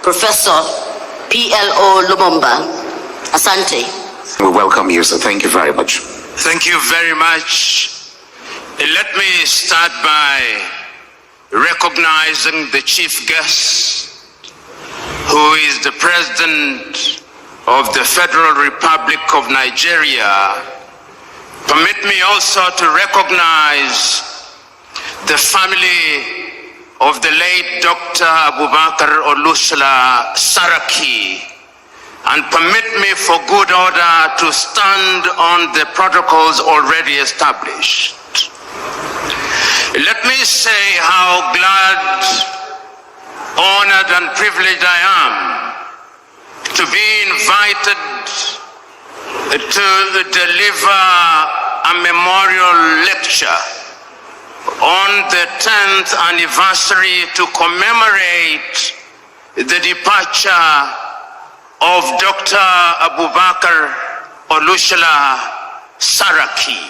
Professor PLO Lumumba. Asante. We welcome you, so thank you very much. Thank you very much. Let me start by recognizing the chief guest, who is the President of the Federal Republic of Nigeria. Permit me also to recognize the family of the late Dr. Abubakar Olusola Saraki, and permit me for good order to stand on the protocols already established. Let me say how glad, honored, and privileged I am to be invited to deliver a memorial lecture on the 10th anniversary to commemorate the departure of Dr. Abubakar Olusola Saraki.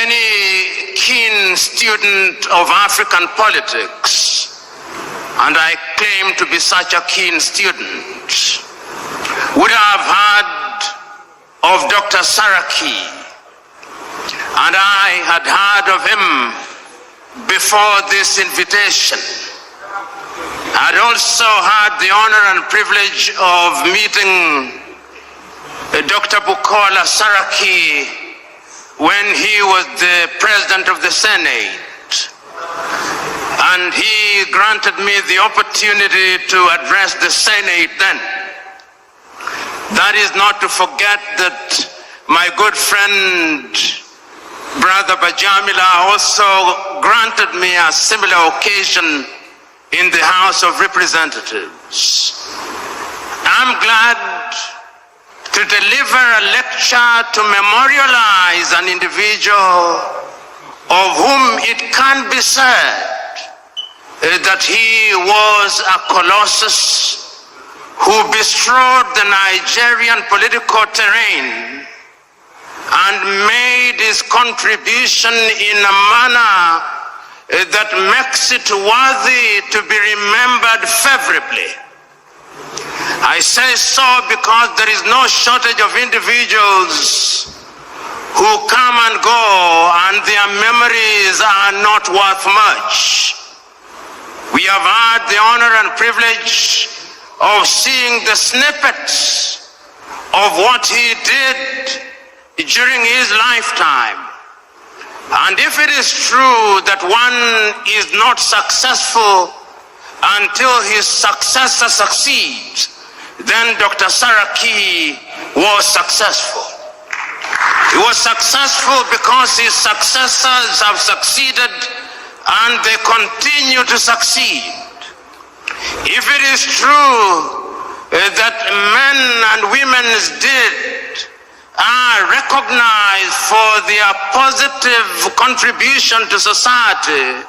Any keen student of African politics, and I claim to be such a keen student, would have heard of Dr. Saraki, and I had heard of him before this invitation. I'd also had the honor and privilege of meeting Dr. Bukola Saraki when he was the President of the Senate. And he granted me the opportunity to address the Senate then. That is not to forget that my good friend, Brother Bajamila, also granted me a similar occasion in the House of Representatives. I'm glad to deliver a lecture to memorialize an individual of whom it can be said that he was a colossus who bestrode the Nigerian political terrain and made his contribution in a manner that makes it worthy to be remembered favorably. I say so because there is no shortage of individuals who come and go and their memories are not worth much. We have had the honor and privilege of seeing the snippets of what he did during his lifetime. And if it is true that one is not successful until his successor succeeds, then Dr. Saraki was successful. He was successful because his successors have succeeded and they continue to succeed. If it is true that men and women's deed are recognized for their positive contribution to society,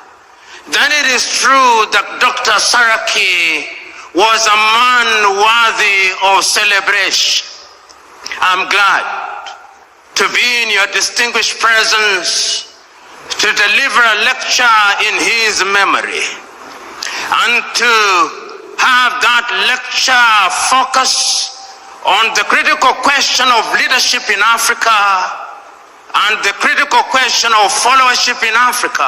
then it is true that Dr. Saraki was a man worthy of celebration. I'm glad to be in your distinguished presence to deliver a lecture in his memory and to have that lecture focus on the critical question of leadership in Africa and the critical question of followership in Africa.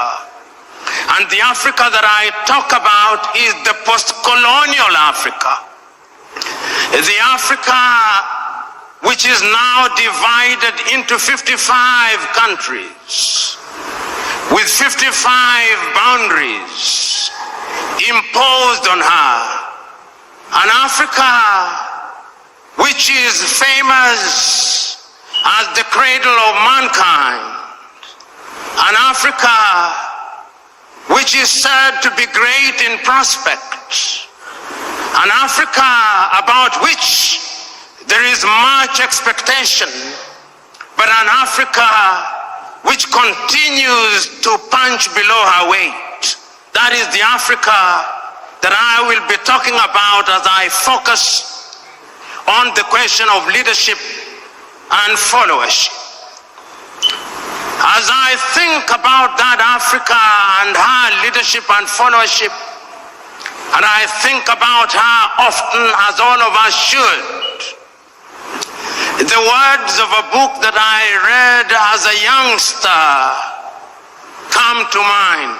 And the Africa that I talk about is the post-colonial Africa. The Africa which is now divided into 55 countries with 55 boundaries imposed on her. An Africa which is famous as the cradle of mankind. An Africa which is said to be great in prospect. An Africa about which there is much expectation, but an Africa which continues to punch below her weight. That is the Africa that I will be talking about as I focus on the question of leadership and followership. As I think about that Africa and her leadership and followership, And I think about her often, as all of us should. The words of a book that I read as a youngster come to mind.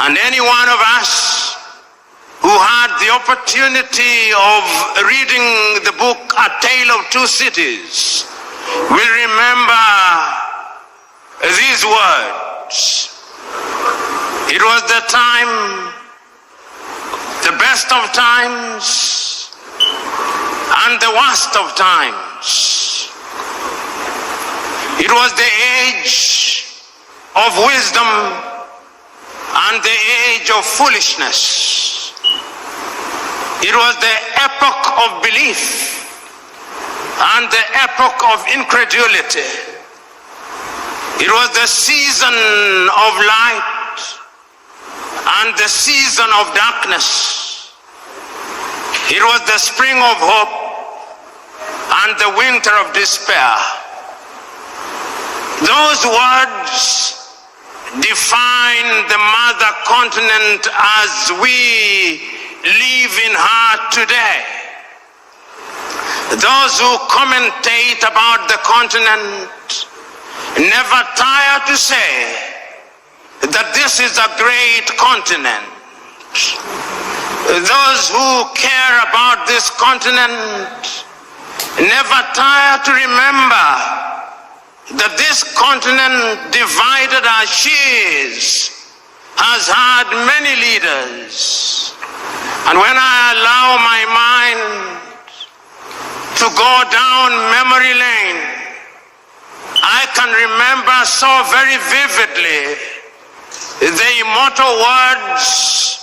And any one of us who had the opportunity of reading the book A Tale of Two Cities will remember these words. It was the time, the best of times and the worst of times. It was the age of wisdom and the age of foolishness. It was the epoch of belief and the epoch of incredulity. It was the season of light and the season of darkness. It was the spring of hope and the winter of despair. Those words define the mother continent as we live in her today. Those who commentate about the continent never tire to say that this is a great continent. Those who care about this continent never tire to remember that this continent, divided as she is, has had many leaders. And when I allow my mind to go down memory lane, I can remember so very vividly the immortal words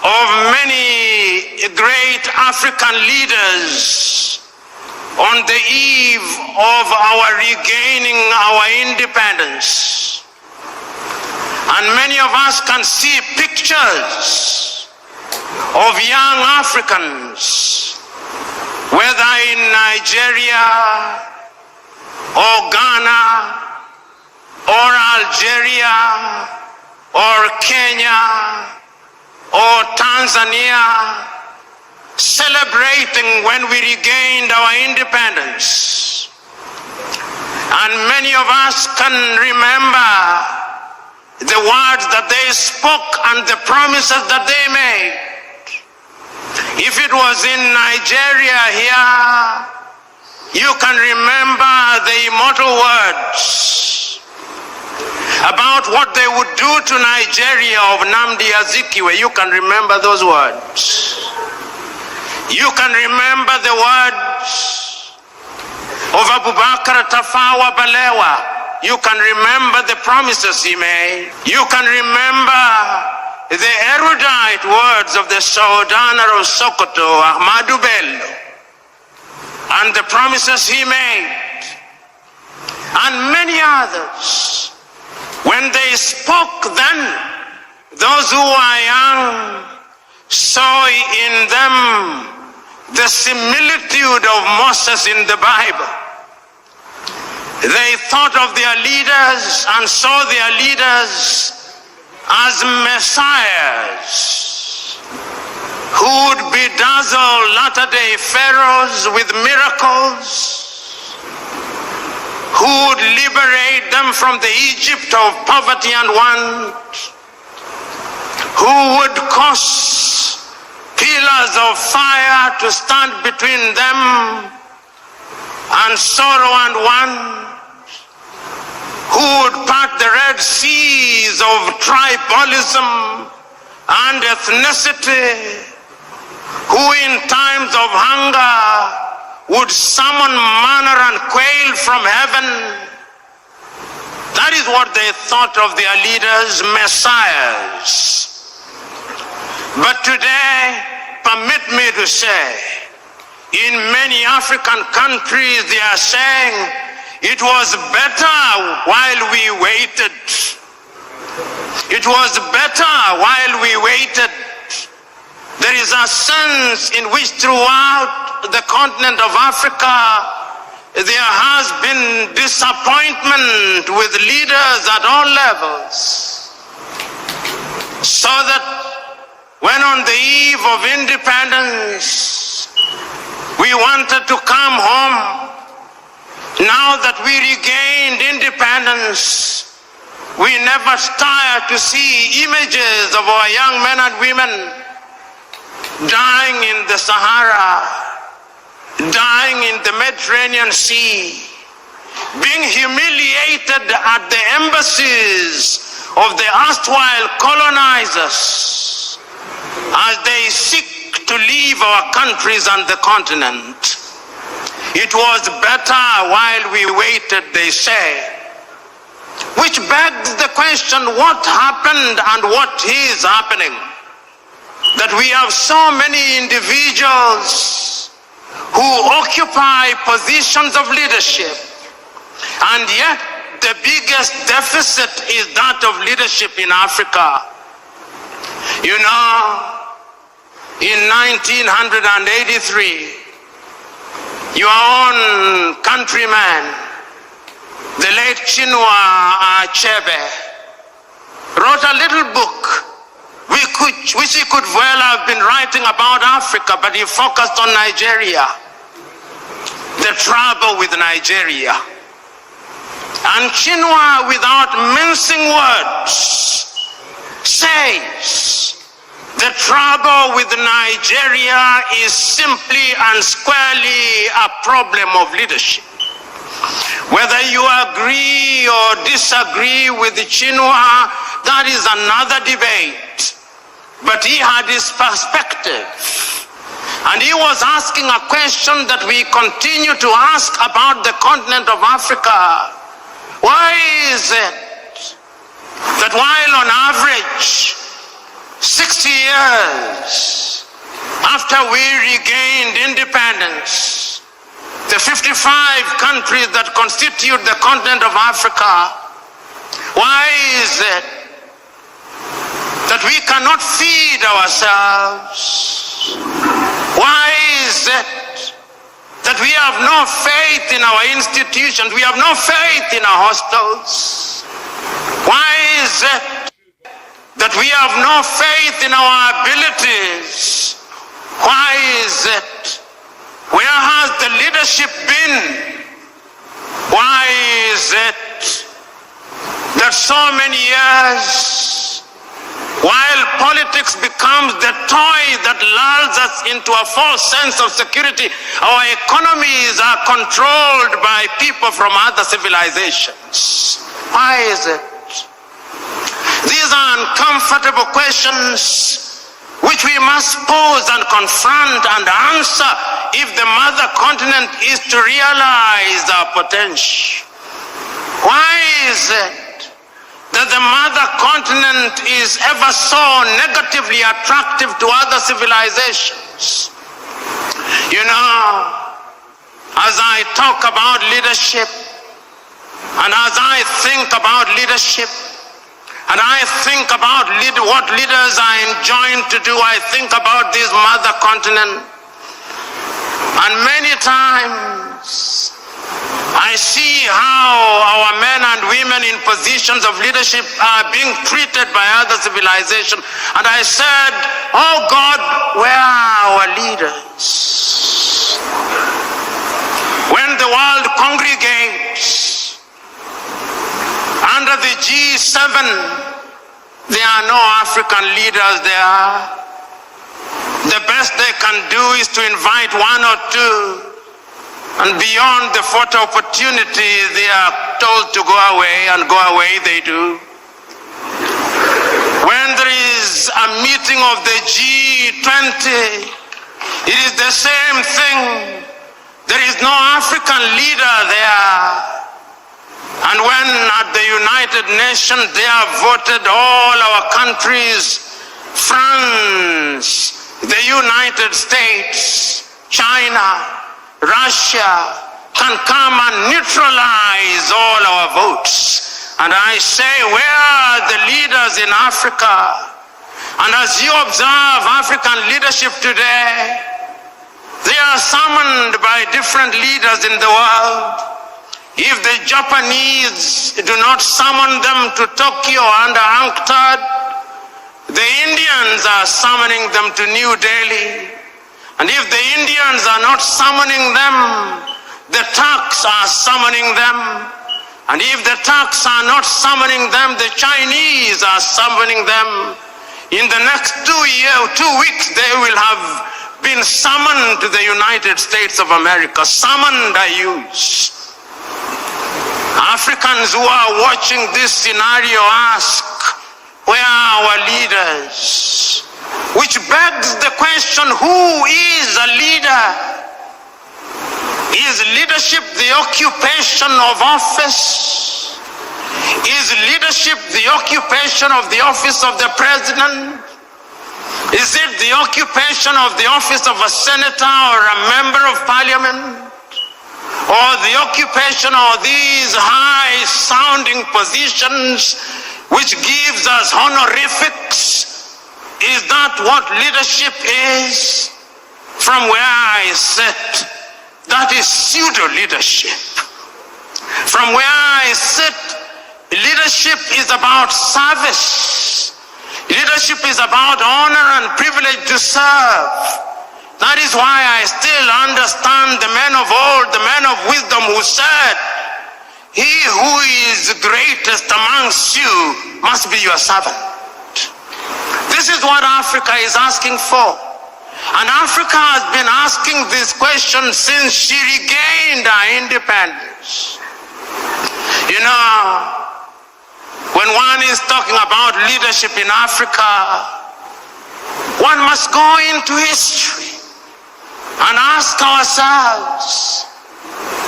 of many great African leaders on the eve of our regaining our independence. And many of us can see pictures of young Africans, whether in Nigeria or Ghana or Algeria or Kenya or Tanzania, celebrating when we regained our independence. And many of us can remember the words that they spoke and the promises that they made. If it was in Nigeria here, you can remember the immortal words about what they would do to Nigeria of Nnamdi Azikiwe. You can remember those words. You can remember the words of Abubakar Tafawa Balewa. You can remember the promises he made. You can remember the erudite words of the Sultan of Sokoto, Ahmadu Bello, and the promises he made, and many others. When they spoke then, those who are young saw in them the similitude of Moses in the Bible. They thought of their leaders and saw their leaders as messiahs who would bedazzle latter-day pharaohs with miracles, who would liberate them from the Egypt of poverty and want, who would cause pillars of fire to stand between them and sorrow and want, who would part the Red Seas of tribalism and ethnicity, who in times of hunger would summon manna and quail from heaven. That is what they thought of their leaders, messiahs. But today, permit me to say, in many African countries they are saying, it was better while we waited. It was better while we waited. There is a sense in which throughout the continent of Africa, there has been disappointment with leaders at all levels. So that when on the eve of independence, we wanted to come home. Now that we regained independence, we never tire to see images of our young men and women dying in the Sahara, dying in the Mediterranean Sea, being humiliated at the embassies of the erstwhile colonizers as they seek to leave our countries and the continent. It was better while we waited, they say. Which begs the question, what happened and what is happening? That we have so many individuals who occupy positions of leadership, and yet the biggest deficit is that of leadership in Africa. You know, in 1983, your own countryman, the late Chinua Achebe, wrote a little book which he could well have been writing about Africa, but he focused on Nigeria, the trouble with Nigeria. And Chinua, without mincing words, says the trouble with Nigeria is simply and squarely a problem of leadership. Whether you agree or disagree with Chinua, that is another debate. But he had his perspective. And he was asking a question that we continue to ask about the continent of Africa. Why is it that while on average 60 years after we regained independence, the 55 countries that constitute the continent of Africa, why is it that we cannot feed ourselves? Why is it that we have no faith in our institutions? We have no faith in our hostels. Why is it that we have no faith in our abilities? Why is it? Where has the leadership been? Why is it that so many years, while politics becomes the toy that lulls us into a false sense of security, our economies are controlled by people from other civilizations? Why is it? These are uncomfortable questions which we must pose and confront and answer if the mother continent is to realize our potential. Why is it that the mother continent is ever so negatively attractive to other civilizations? You know, as I talk about leadership, and as I think about leadership, and I think about what leaders are enjoined to do, I think about this mother continent. And many times, I see how our men and women in positions of leadership are being treated by other civilizations. And I said, oh God, where are our leaders? When the world congregates under the G7, there are no African leaders there. The best they can do is to invite one or two, and beyond the photo opportunity, they are told to go away, and go away they do. When there is a meeting of the G20, it is the same thing. There is no African leader there. And when at the United Nations they have voted all our countries, France, the United States, China, Russia, can come and neutralize all our votes. And I say, where are the leaders in Africa? And as you observe African leadership today, they are summoned by different leaders in the world. If the Japanese do not summon them to Tokyo under UNCTAD, The Indians are summoning them to New Delhi. And if the Indians are not summoning them, the Turks are summoning them. And if the Turks are not summoning them, the Chinese are summoning them. In the next 2 weeks, they will have been summoned to the United States of America. Summoned, I use. Africans who are watching this scenario ask, where are our leaders? Which begs the question, who is a leader? Is leadership the occupation of office? Is leadership the occupation of the office of the president? Is it the occupation of the office of a senator or a member of parliament? Or the occupation of these high-sounding positions which gives us honorifics? Is that what leadership is? From where I sit, that is pseudo-leadership. From where I sit, leadership is about service. Leadership is about honor and privilege to serve. That is why I still understand the men of old, the men of wisdom who said, he who is greatest amongst you must be your servant. This is what Africa is asking for. And Africa has been asking this question since she regained her independence. You know, when one is talking about leadership in Africa, one must go into history and ask ourselves,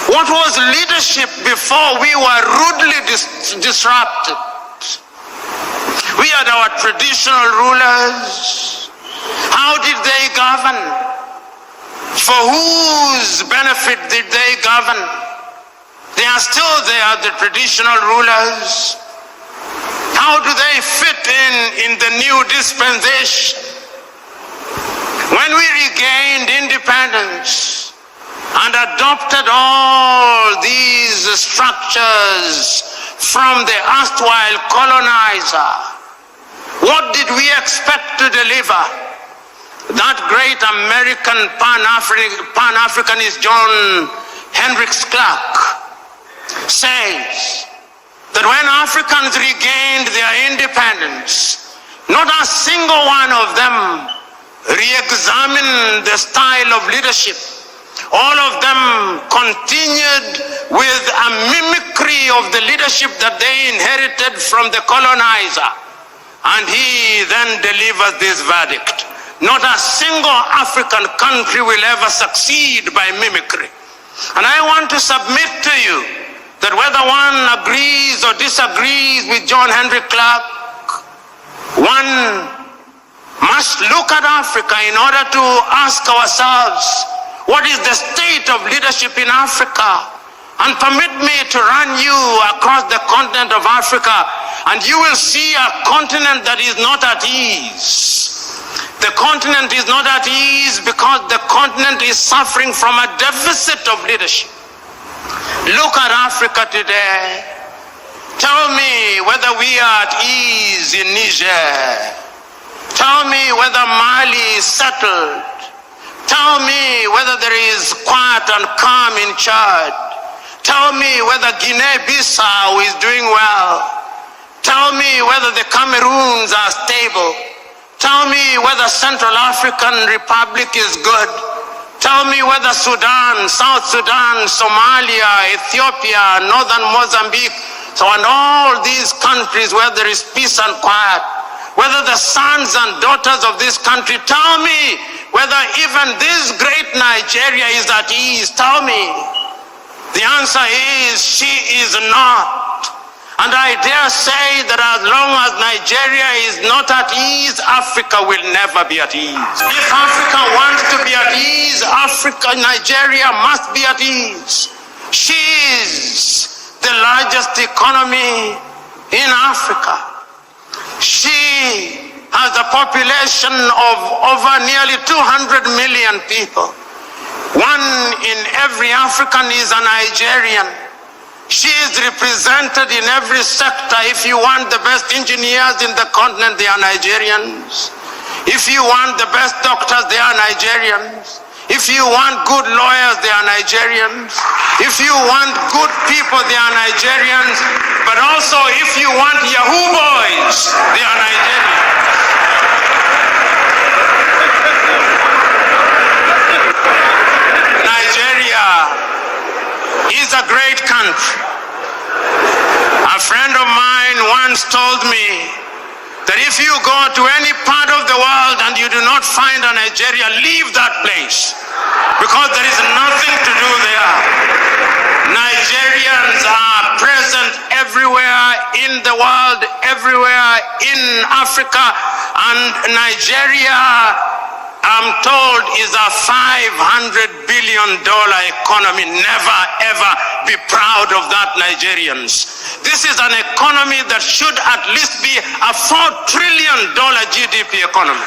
what was leadership before we were rudely disrupted? We had our traditional rulers. How did they govern? For whose benefit did they govern? They are still there, the traditional rulers. How do they fit in the new dispensation? When we regained independence and adopted all these structures from the erstwhile colonizer, what did we expect to deliver? That great American Pan-Africanist John Hendricks Clark says that when Africans regained their independence, not a single one of them re-examined the style of leadership. All of them continued with a mimicry of the leadership that they inherited from the colonizer. And he then delivers this verdict: not a single African country will ever succeed by mimicry. And I want to submit to you that whether one agrees or disagrees with John Hendrik Clark, one must look at Africa in order to ask ourselves, what is the state of leadership in Africa? And permit me to run you across the continent of Africa, and you will see a continent that is not at ease. The continent is not at ease because the continent is suffering from a deficit of leadership. Look at Africa today. Tell me whether we are at ease in Niger. Tell me whether Mali is settled. Tell me whether there is quiet and calm in Chad. Tell me whether Guinea-Bissau is doing well. Tell me whether the Cameroons are stable. Tell me whether Central African Republic is good. Tell me whether Sudan, South Sudan, Somalia, Ethiopia, Northern Mozambique, and all these countries where there is peace and quiet, whether the sons and daughters of this country, tell me whether even this great Nigeria is at ease. Tell me. The answer is, she is not. And I dare say that as long as Nigeria is not at ease, Africa will never be at ease. If Africa wants to be at ease, Nigeria must be at ease. She is the largest economy in Africa. She has a population of over nearly 200 million people. 1 in every African is a Nigerian. She is represented in every sector. If you want the best engineers in the continent, they are Nigerians. If you want the best doctors, they are Nigerians. If you want good lawyers, they are Nigerians. If you want good people, they are Nigerians. But also, if you want Yahoo boys, they are Nigerians. Nigeria is a great country. A friend of mine once told me that if you go to any part of the world and you do not find a Nigeria, leave that place, because there is nothing to do there. Nigerians are present everywhere in the world, everywhere in Africa, and Nigeria, I'm told, is a $500 billion economy. Never ever be proud of that, Nigerians. This is an economy that should at least be a $4 trillion GDP economy.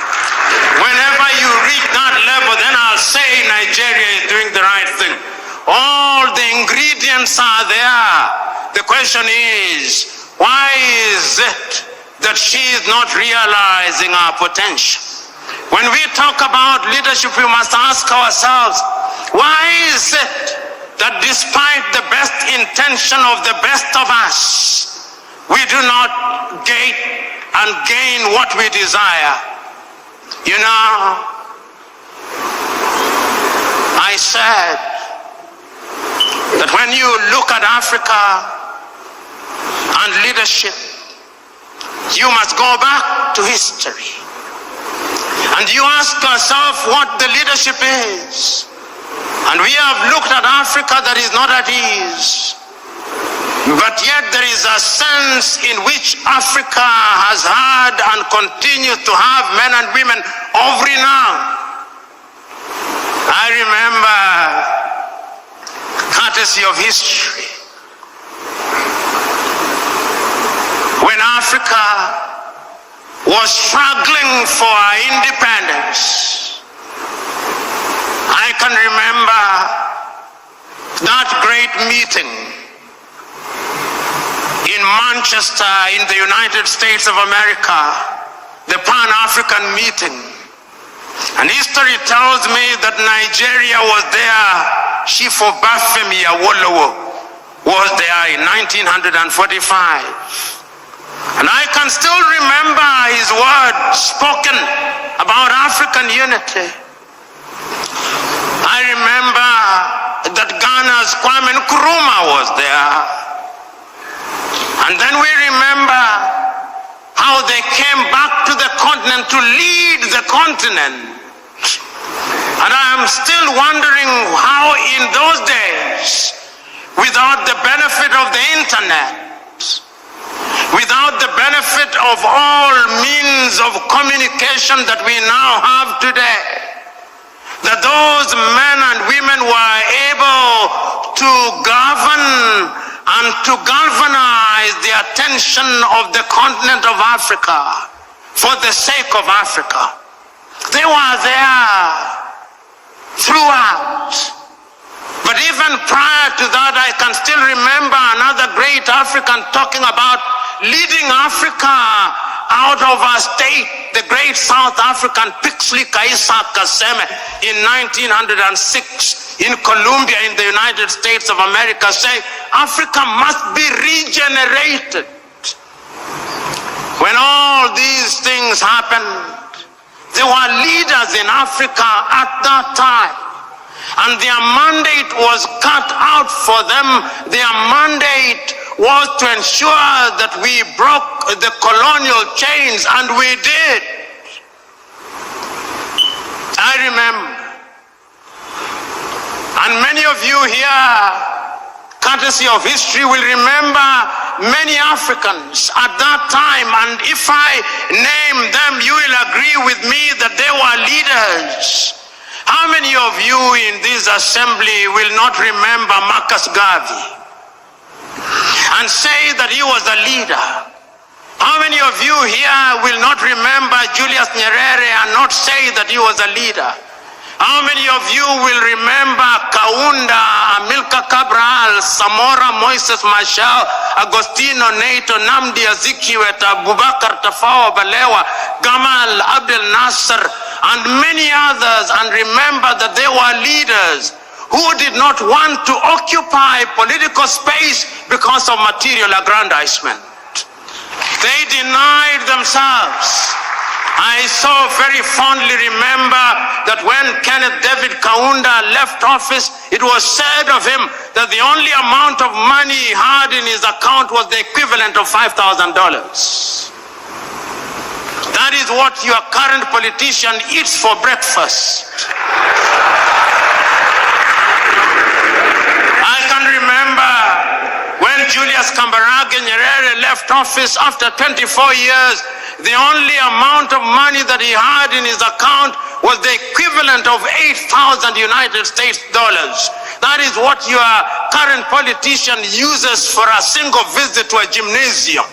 Whenever you reach that level, then I'll say Nigeria is doing the right thing. All the ingredients are there. The question is, why is it that she is not realizing our potential? When we talk about leadership, we must ask ourselves, why is it that despite the best intention of the best of us, we do not gain what we desire? You know, I said that when you look at Africa and leadership, you must go back to history. And you ask yourself what the leadership is. And we have looked at Africa that is not at ease. But yet there is a sense in which Africa has had and continues to have men and women of renown. I remember, courtesy of history, when Africa was struggling for our independence. I can remember that great meeting in Manchester in the United States of America, the Pan-African meeting. And history tells me that Nigeria was there. Chief Obafemi Awolowo was there in 1945. And I can still remember his words spoken about African unity. I remember that Ghana's Kwame Nkrumah was there. And then we remember how they came back to the continent to lead the continent. And I am still wondering how in those days, without the benefit of the internet, without the benefit of all means of communication that we now have today, that those men and women were able to govern and to galvanize the attention of the continent of Africa for the sake of Africa. They were there throughout. But even prior to that, I can still remember another great African talking about leading Africa out of our state, the great South African Pixley Kaisa Kaseme in 1906 in Columbia in the United States of America, saying Africa must be regenerated. When all these things happened, there were leaders in Africa at that time, and their mandate was cut out for them. Their mandate was to ensure that we broke the colonial chains, and we did. I remember, and many of you here, courtesy of history, will remember many Africans at that time, and if I name them, you will agree with me that they were leaders. How many of you in this assembly will not remember Marcus Garvey and say that he was a leader? How many of you here will not remember Julius Nyerere and not say that he was a leader? How many of you will remember Kaunda, Amilcar Cabral, Samora, Moises Machel, Agostino Neto, Namdi Azikiwe, Abubakar Tafawa Balewa, Gamal Abdel Nasser, and many others, and remember that they were leaders who did not want to occupy political space because of material aggrandizement. They denied themselves. I so very fondly remember that when Kenneth David Kaunda left office, it was said of him that the only amount of money he had in his account was the equivalent of $5,000. That is what your current politician eats for breakfast. I can remember when Julius Kambarage Nyerere left office after 24 years, the only amount of money that he had in his account was the equivalent of 8,000 United States dollars. That is what your current politician uses for a single visit to a gymnasium.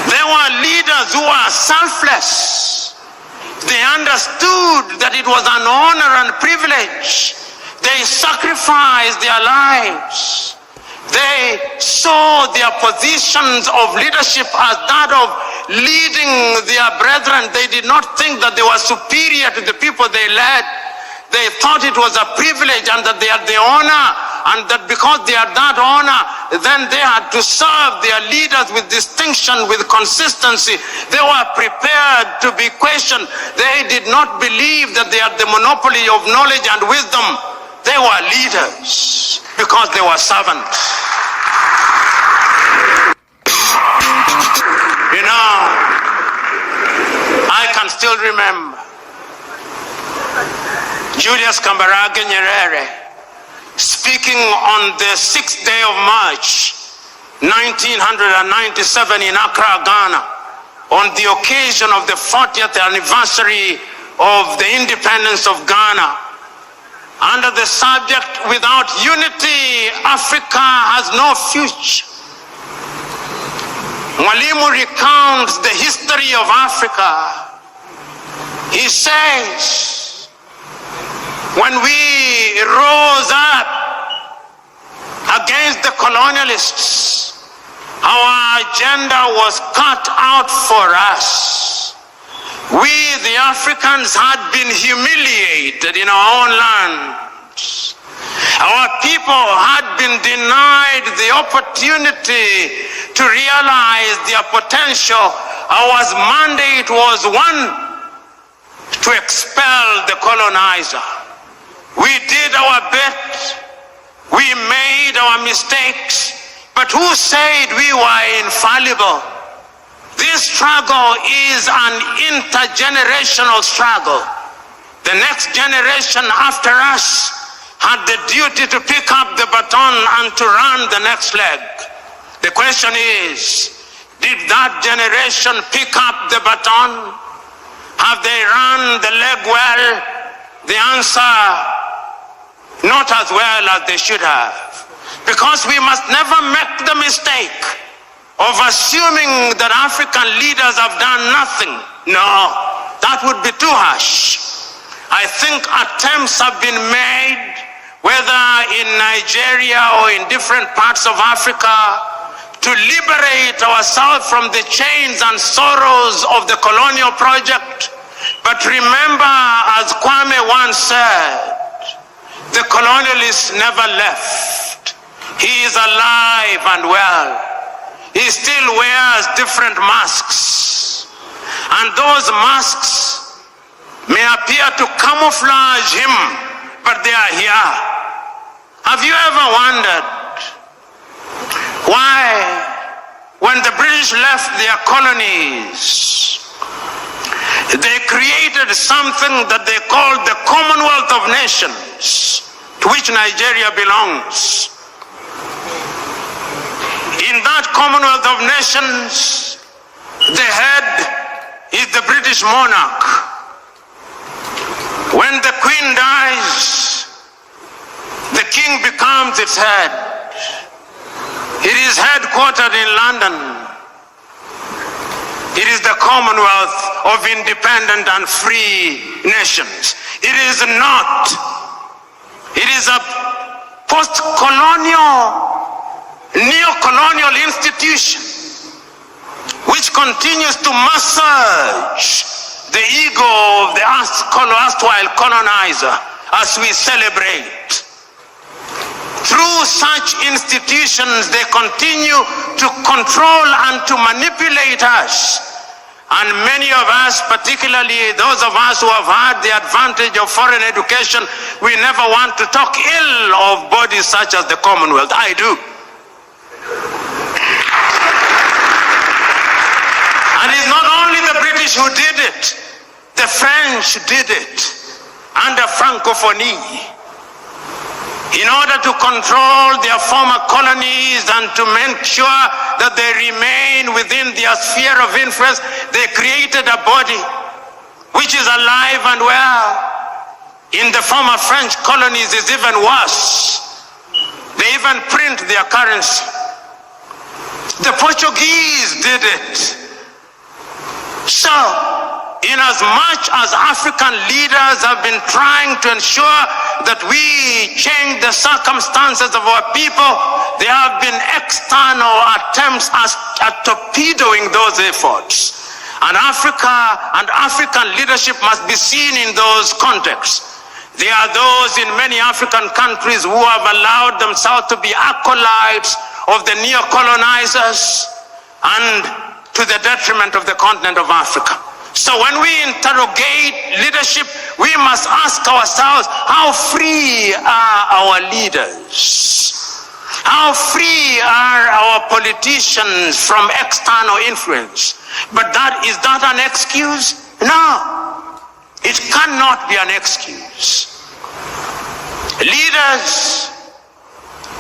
There were leaders who were selfless. They understood that it was an honor and privilege. They sacrificed their lives. They saw their positions of leadership as that of leading their brethren. They did not think that they were superior to the people they led. They thought it was a privilege and that they had the honor, and that because they had that honor, then they had to serve their leaders with distinction, with consistency. They were prepared to be questioned. They did not believe that they had the monopoly of knowledge and wisdom. They were leaders because they were servants. You know, I can still remember Julius Kambarage Nyerere speaking on the 6th day of March, 1997 in Accra, Ghana, on the occasion of the 40th anniversary of the independence of Ghana, under the subject, "Without unity, Africa has no future." Mwalimu recounts the history of Africa. He says, when we rose up against the colonialists, our agenda was cut out for us. We, the Africans, had been humiliated in our own lands. Our people had been denied the opportunity to realize their potential. Our mandate was one, to expel the colonizer. We did our bit. We made our mistakes. But who said we were infallible? This struggle is an intergenerational struggle. The next generation after us had the duty to pick up the baton and to run the next leg. The question is, did that generation pick up the baton? Have they run the leg well? The answer, not as well as they should have. Because we must never make the mistake of assuming that African leaders have done nothing. No, that would be too harsh. I think attempts have been made, whether in Nigeria or in different parts of Africa, to liberate ourselves from the chains and sorrows of the colonial project. But remember, as Kwame once said, the colonialist never left. He is alive and well. He still wears different masks. And those masks may appear to camouflage him, but they are here. Have you ever wondered why, when the British left their colonies, they created something that they called the Commonwealth of Nations, to which Nigeria belongs? In that Commonwealth of Nations, the head is the British monarch. When the Queen dies, the King becomes its head. It is headquartered in London. It is the Commonwealth of independent and free nations. It is not. It is a post-colonial, neocolonial institution which continues to massage the ego of the erstwhile colonizer as we celebrate. Through such institutions, they continue to control and to manipulate us. And many of us, particularly those of us who have had the advantage of foreign education, we never want to talk ill of bodies such as the Commonwealth. I do. And it's not only the British who did it, the French did it under Francophonie. In order to control their former colonies and to make sure that they remain within their sphere of influence, they created a body which is alive and well. In the former French colonies, it's even worse. They even print their currency. The Portuguese did it. So, in as much as African leaders have been trying to ensure that we change the circumstances of our people, there have been external attempts at torpedoing those efforts. And Africa and African leadership must be seen in those contexts. There are those in many African countries who have allowed themselves to be acolytes of the neo-colonizers and to the detriment of the continent of Africa. So when we interrogate leadership, we must ask ourselves, how free are our leaders? How free are our politicians from external influence? But is that an excuse? No, it cannot be an excuse. Leaders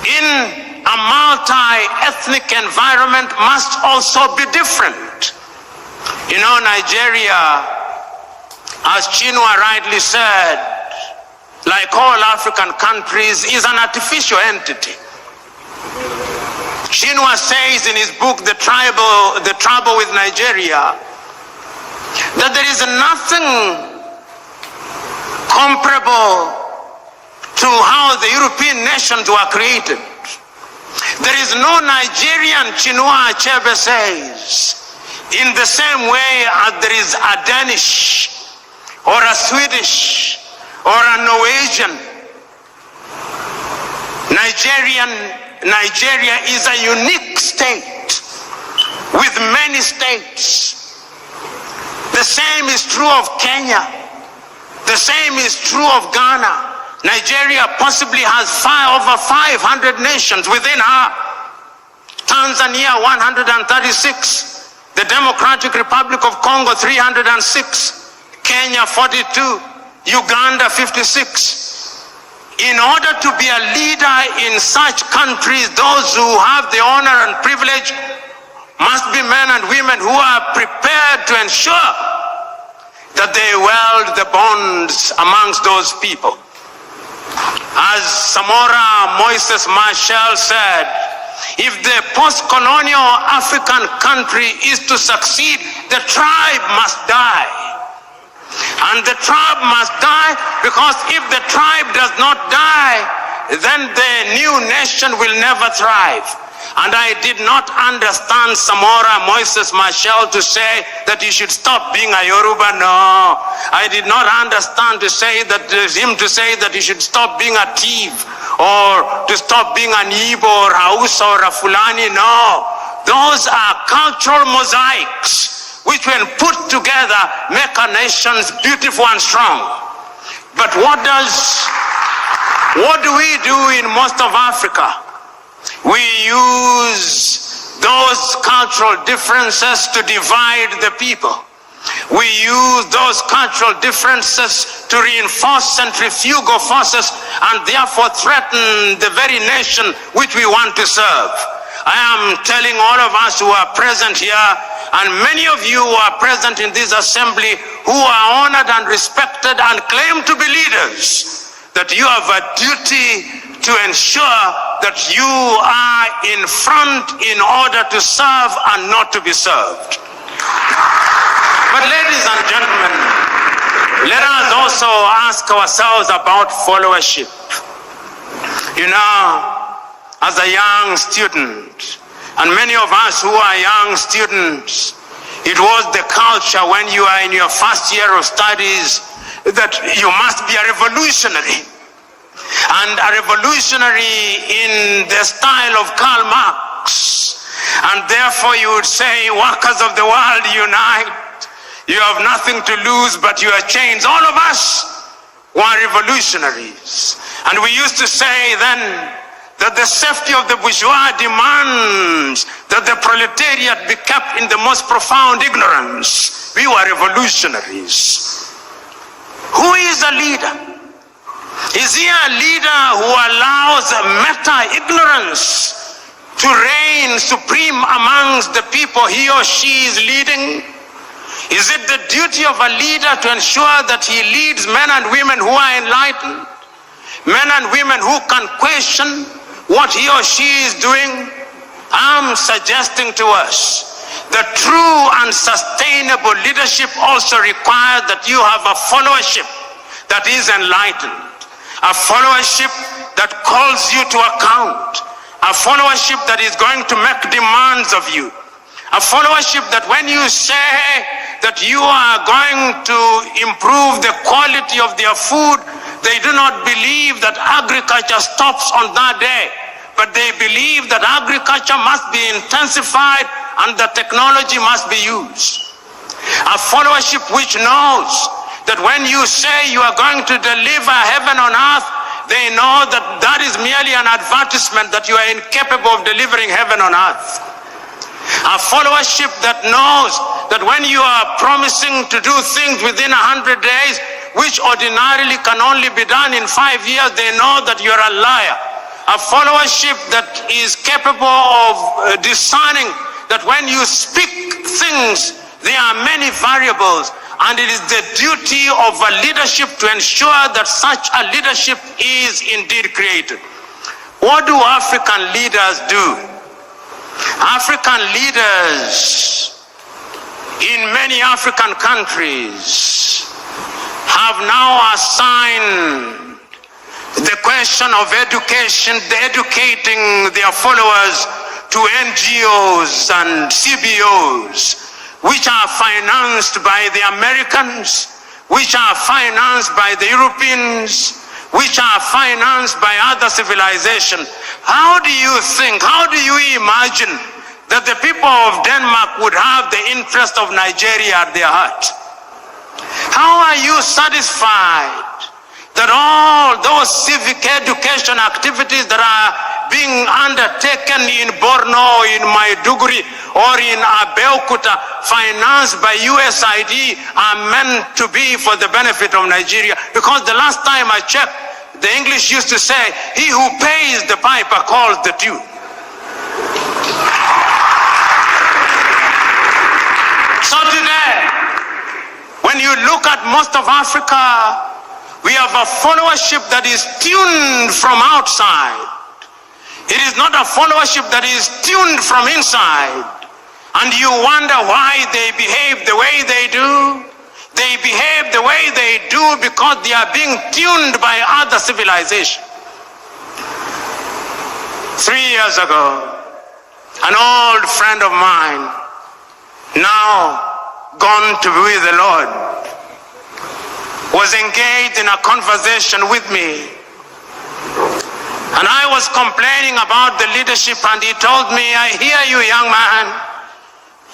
in a multi-ethnic environment must also be different. You know, Nigeria, as Chinua rightly said, like all African countries, is an artificial entity. Chinua says in his book, The Trouble with Nigeria, that there is nothing comparable to how the European nations were created. There is no Nigerian, Chinua Achebe says, in the same way as there is a Danish or a Swedish or a Norwegian. Nigeria is a unique state with many states. The same is true of Kenya. The same is true of Ghana. Nigeria possibly has over 500 nations within her. Tanzania 136. The Democratic Republic of Congo 306, Kenya 42, Uganda 56. In order to be a leader in such countries, those who have the honor and privilege must be men and women who are prepared to ensure that they weld the bonds amongst those people. As Samora Moises Machel said, if the post-colonial African country is to succeed, the tribe must die. And the tribe must die because if the tribe does not die, then the new nation will never thrive. And I did not understand Samora Moises Machel to say that he should stop being a Yoruba. No, I did not understand him to say that he should stop being a thief or to stop being an Igbo or Hausa or a Fulani. No, those are cultural mosaics which when put together make our nations beautiful and strong. But what do we do in most of Africa? We use those cultural differences to divide the people. We use those cultural differences to reinforce centrifugal forces and therefore threaten the very nation which we want to serve. I am telling all of us who are present here, and many of you who are present in this assembly, who are honored and respected and claim to be leaders, that you have a duty to ensure that you are in front in order to serve and not to be served. But ladies and gentlemen, let us also ask ourselves about followership. You know, as a young student, and many of us who are young students, it was the culture when you are in your first year of studies that you must be a revolutionary. And a revolutionary in the style of Karl Marx. And therefore you would say, workers of the world, unite. You have nothing to lose but your chains. All of us were revolutionaries. And we used to say then that the safety of the bourgeois demands that the proletariat be kept in the most profound ignorance. We were revolutionaries. Who is a leader? Is he a leader who allows meta-ignorance to reign supreme amongst the people he or she is leading? Is it the duty of a leader to ensure that he leads men and women who are enlightened? Men and women who can question what he or she is doing? I'm suggesting to us that true and sustainable leadership also requires that you have a followership that is enlightened, a followership that calls you to account, a followership that is going to make demands of you, a followership that when you say that you are going to improve the quality of their food, they do not believe that agriculture stops on that day, but they believe that agriculture must be intensified and the technology must be used. A followership which knows that when you say you are going to deliver heaven on earth, they know that that is merely an advertisement that you are incapable of delivering heaven on earth. A followership that knows that when you are promising to do things within 100 days, which ordinarily can only be done in 5 years, they know that you're a liar. A followership that is capable of discerning that when you speak things, there are many variables, and it is the duty of a leadership to ensure that such a leadership is indeed created. What do African leaders do? African leaders in many African countries have now assigned the question of education, educating their followers to NGOs and CBOs, which are financed by the Americans, which are financed by the Europeans, which are financed by other civilizations. How do you think, how do you imagine that the people of Denmark would have the interest of Nigeria at their heart? How are you satisfied that all those civic education activities that are being undertaken in Borno, in Maiduguri, or in Abeokuta, financed by USAID, are meant to be for the benefit of Nigeria? Because the last time I checked, the English used to say, he who pays the piper calls the tune. So today, when you look at most of Africa, we have a followership that is tuned from outside. It is not a followership that is tuned from inside. And you wonder why they behave the way they do. They behave the way they do because they are being tuned by other civilizations. 3 years ago, an old friend of mine, now gone to be with the Lord, was engaged in a conversation with me. And I was complaining about the leadership, and he told me, I hear you, young man.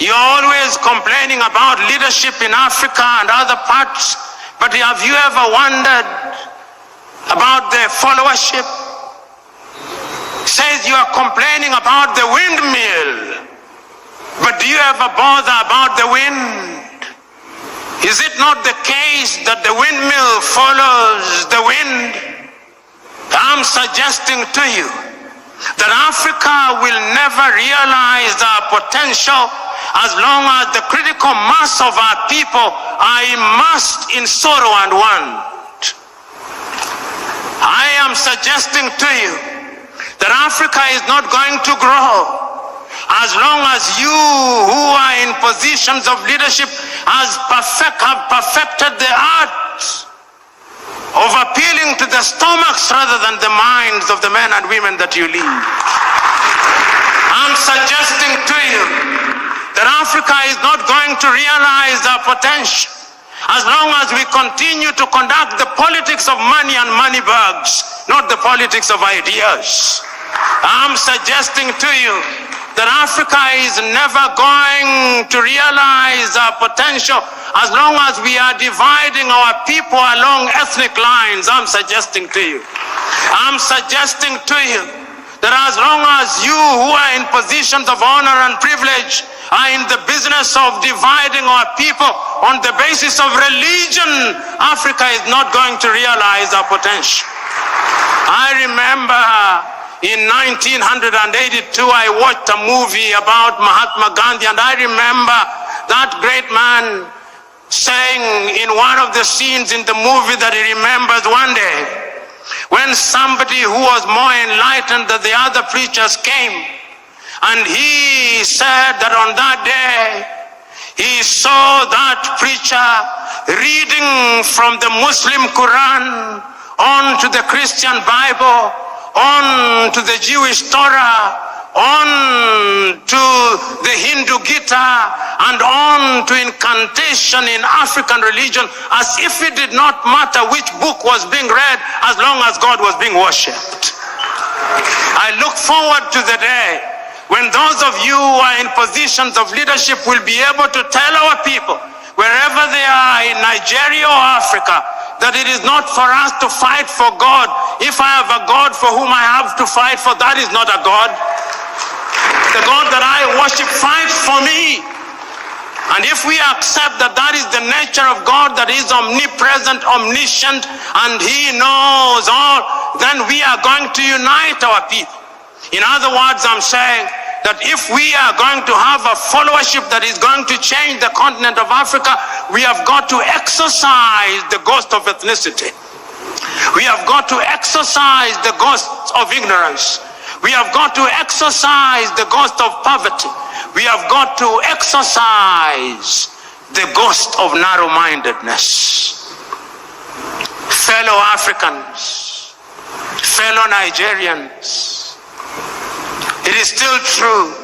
You're always complaining about leadership in Africa and other parts, but have you ever wondered about the followership? Says you are complaining about the windmill, but do you ever bother about the wind? Is it not the case that the windmill follows the wind? I'm suggesting to you that Africa will never realize our potential as long as the critical mass of our people are immersed in sorrow and want. I am suggesting to you that Africa is not going to grow as long as you who are in positions of leadership have perfected the art of appealing to the stomachs rather than the minds of the men and women that you lead. I'm suggesting to you that Africa is not going to realize our potential as long as we continue to conduct the politics of money and money bags, not the politics of ideas. I'm suggesting to you that Africa is never going to realize our potential as long as we are dividing our people along ethnic lines. I'm suggesting to you that as long as you who are in positions of honor and privilege are in the business of dividing our people on the basis of religion, Africa is not going to realize our potential. I remember in 1982, I watched a movie about Mahatma Gandhi, and I remember that great man saying in one of the scenes in the movie that he remembers one day when somebody who was more enlightened than the other preachers came, and he said that on that day he saw that preacher reading from the Muslim Quran on to the Christian Bible, on to the Jewish Torah, on to the Hindu Gita, and on to incantation in African religion, as if it did not matter which book was being read as long as God was being worshipped. I look forward to the day when those of you who are in positions of leadership will be able to tell our people, wherever they are in Nigeria or Africa, that it is not for us to fight for God. If I have a God for whom I have to fight for, that is not a God. The God that I worship fights for me. And if we accept that that is the nature of God, that is omnipresent, omniscient, and He knows all, then we are going to unite our people. In other words, I'm saying that if we are going to have a followership that is going to change the continent of Africa, we have got to exercise the ghost of ethnicity. We have got to exercise the ghost of ignorance. We have got to exercise the ghost of poverty. We have got to exercise the ghost of narrow-mindedness. Fellow Africans, fellow Nigerians, it is still true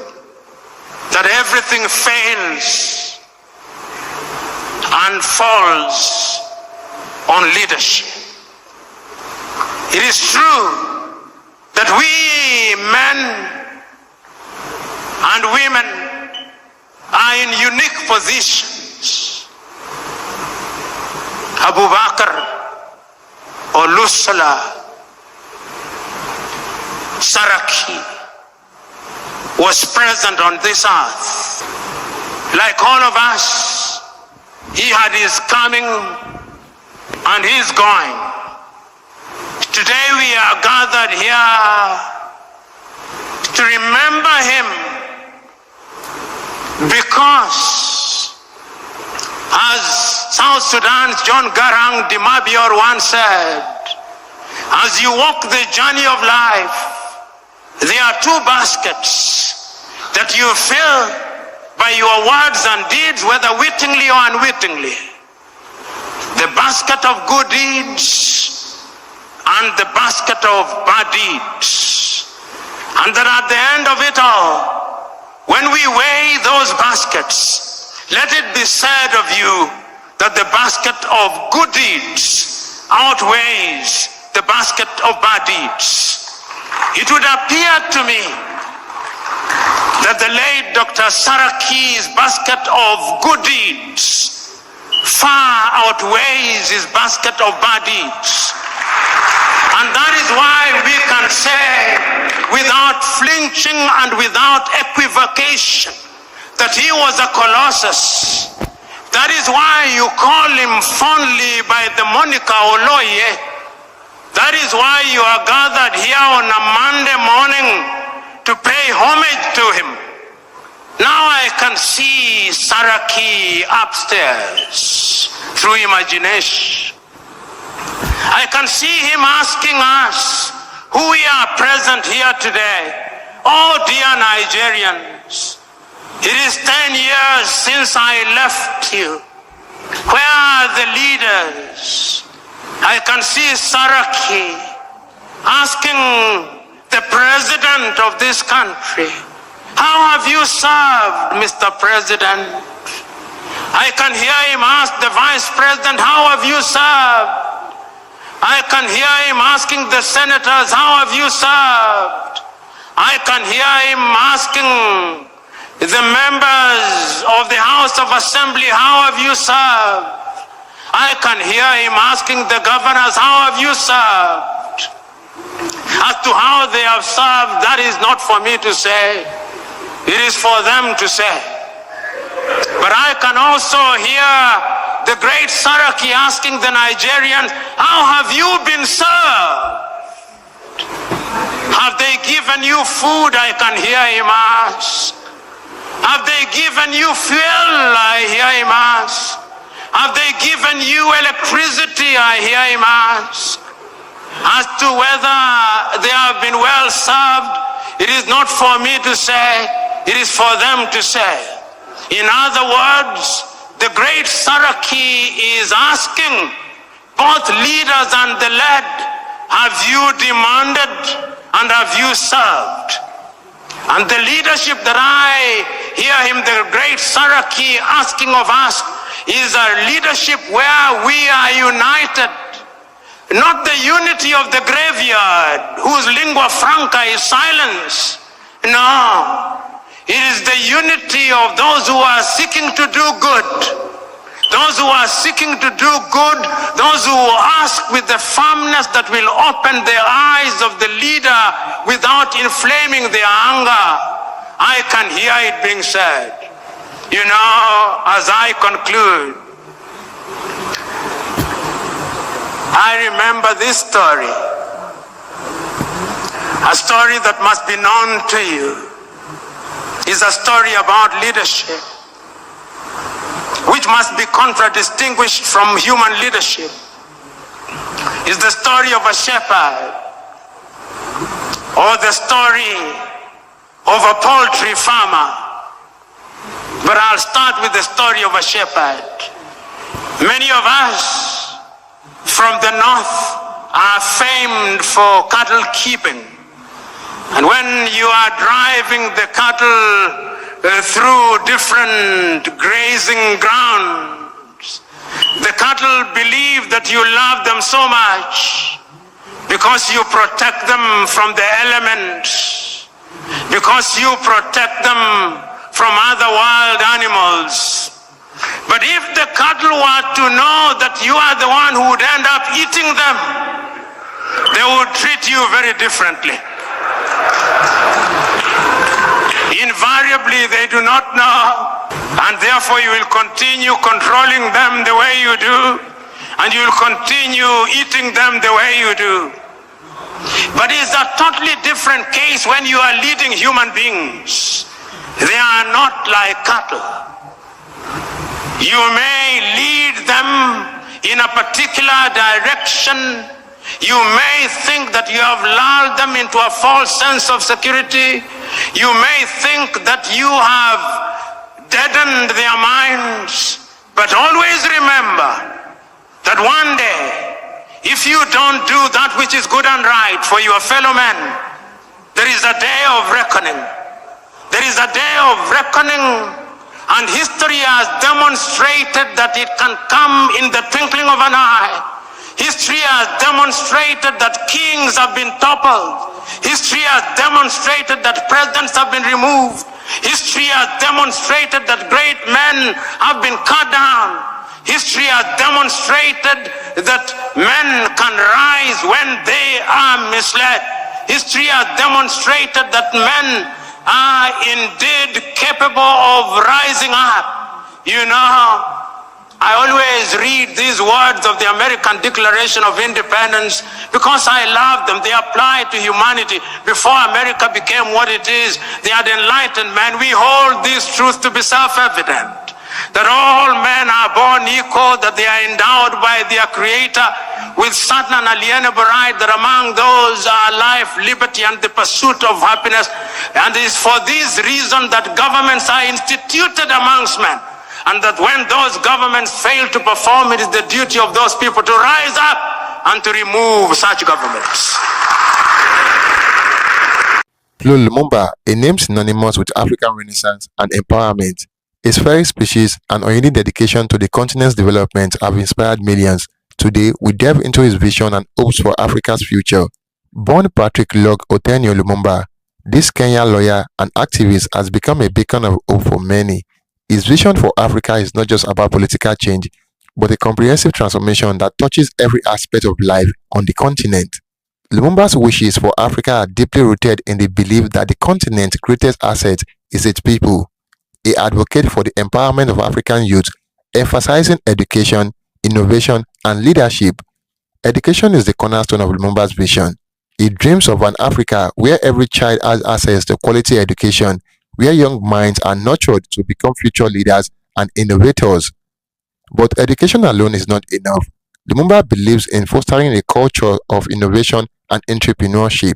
that everything fails and falls on leadership. It is true that we men and women are in unique positions. Abu Bakr or Lusala, Saraki was present on this earth. Like all of us, he had his coming and his going. Today we are gathered here to remember him because, as South Sudan's John Garang Dimabior once said, as you walk the journey of life, there are two baskets that you fill by your words and deeds, whether wittingly or unwittingly. The basket of good deeds and the basket of bad deeds. And that at the end of it all, when we weigh those baskets, let it be said of you that the basket of good deeds outweighs the basket of bad deeds. It would appear to me that the late Dr. Saraki's basket of good deeds far outweighs his basket of bad deeds. And that is why we can say without flinching and without equivocation that he was a colossus. That is why you call him fondly by the moniker Oloye. That is why you are gathered here on a Monday morning to pay homage to him. Now I can see Saraki upstairs through imagination. I can see him asking us who we are present here today. Oh dear Nigerians, It is 10 years since I left you. Where are the leaders? I can see Saraki asking the president of this country, how have you served, Mr. President? I can hear him ask the vice president, how have you served? I can hear him asking the senators, how have you served? I can hear him asking the members of the House of Assembly, how have you served? I can hear him asking the governors, how have you served? As to how they have served, that is not for me to say. It is for them to say. But I can also hear the great Saraki asking the Nigerians, how have you been served? Have they given you food? I can hear him ask. Have they given you fuel? I hear him ask. Have they given you electricity? I hear him ask. As to whether they have been well served, it is not for me to say, it is for them to say. In other words, the great Saraki is asking both leaders and the led, have you demanded and have you served? And the leadership that I hear him, the great Saraki, asking of us is a leadership where we are united. Not the unity of the graveyard, whose lingua franca is silence. No, it is the unity of those who are seeking to do good. Those who are seeking to do good, those who ask with the firmness that will open the eyes of the leader without inflaming their anger. I can hear it being said. You know, as I conclude, I remember this story, a story that must be known to you. It's a story about leadership, which must be contradistinguished from human leadership. It's the story of a shepherd, or the story of a poultry farmer. But I'll start with the story of a shepherd. Many of us from the north are famed for cattle keeping. And when you are driving the cattle through different grazing grounds, the cattle believe that you love them so much because you protect them from the elements, because you protect them from other wild animals. But if the cattle were to know that you are the one who would end up eating them, they would treat you very differently. Invariably, they do not know, and therefore you will continue controlling them the way you do, and you will continue eating them the way you do. But it's a totally different case when you are leading human beings. They are not like cattle. You may lead them in a particular direction. You may think that you have lulled them into a false sense of security. You may think that you have deadened their minds. But always remember that one day, if you don't do that which is good and right for your fellow men, there is a day of reckoning. There is a day of reckoning. And history has demonstrated that it can come in the twinkling of an eye. History has demonstrated that kings have been toppled. History has demonstrated that presidents have been removed. History has demonstrated that great men have been cut down. History has demonstrated that men can rise when they are misled. History has demonstrated that men are indeed capable of rising up. You know, I always read these words of the American Declaration of Independence because I love them. They apply to humanity. Before America became what it is, they had enlightened man. We hold this truth to be self-evident, that all men are born equal, that they are endowed by their Creator with certain unalienable right, that among those are life, liberty, and the pursuit of happiness. And it is for this reason that governments are instituted amongst men, and that when those governments fail to perform, it is the duty of those people to rise up and to remove such governments. PLO Lumumba, a name synonymous with African Renaissance and empowerment, his fiery speeches and unending dedication to the continent's development have inspired millions. Today, we delve into his vision and hopes for Africa's future. Born Patrick Log Otenyo Lumumba, this Kenyan lawyer and activist has become a beacon of hope for many. His vision for Africa is not just about political change, but a comprehensive transformation that touches every aspect of life on the continent. Lumumba's wishes for Africa are deeply rooted in the belief that the continent's greatest asset is its people. He advocated for the empowerment of African youth, emphasizing education, innovation, and leadership. Education is the cornerstone of Lumumba's vision. He dreams of an Africa where every child has access to quality education, where young minds are nurtured to become future leaders and innovators. But education alone is not enough. Lumumba believes in fostering a culture of innovation and entrepreneurship.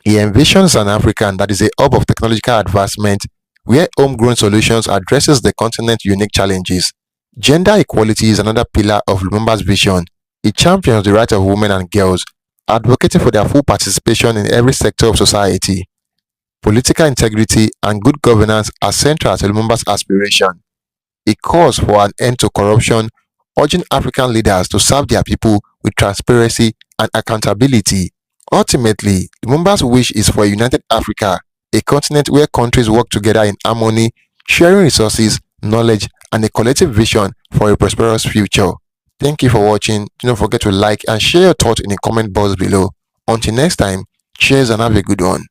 He envisions an Africa that is a hub of technological advancement, where homegrown solutions addresses the continent's unique challenges. Gender equality is another pillar of Lumumba's vision. He champions the rights of women and girls, advocating for their full participation in every sector of society. Political integrity and good governance are central to Lumumba's aspiration. He calls for an end to corruption, urging African leaders to serve their people with transparency and accountability. Ultimately, Lumumba's wish is for a united Africa, a continent where countries work together in harmony, sharing resources, knowledge, and a collective vision for a prosperous future. Thank you for watching. Don't forget to like and share your thoughts in the comment box below. Until next time, cheers and have a good one.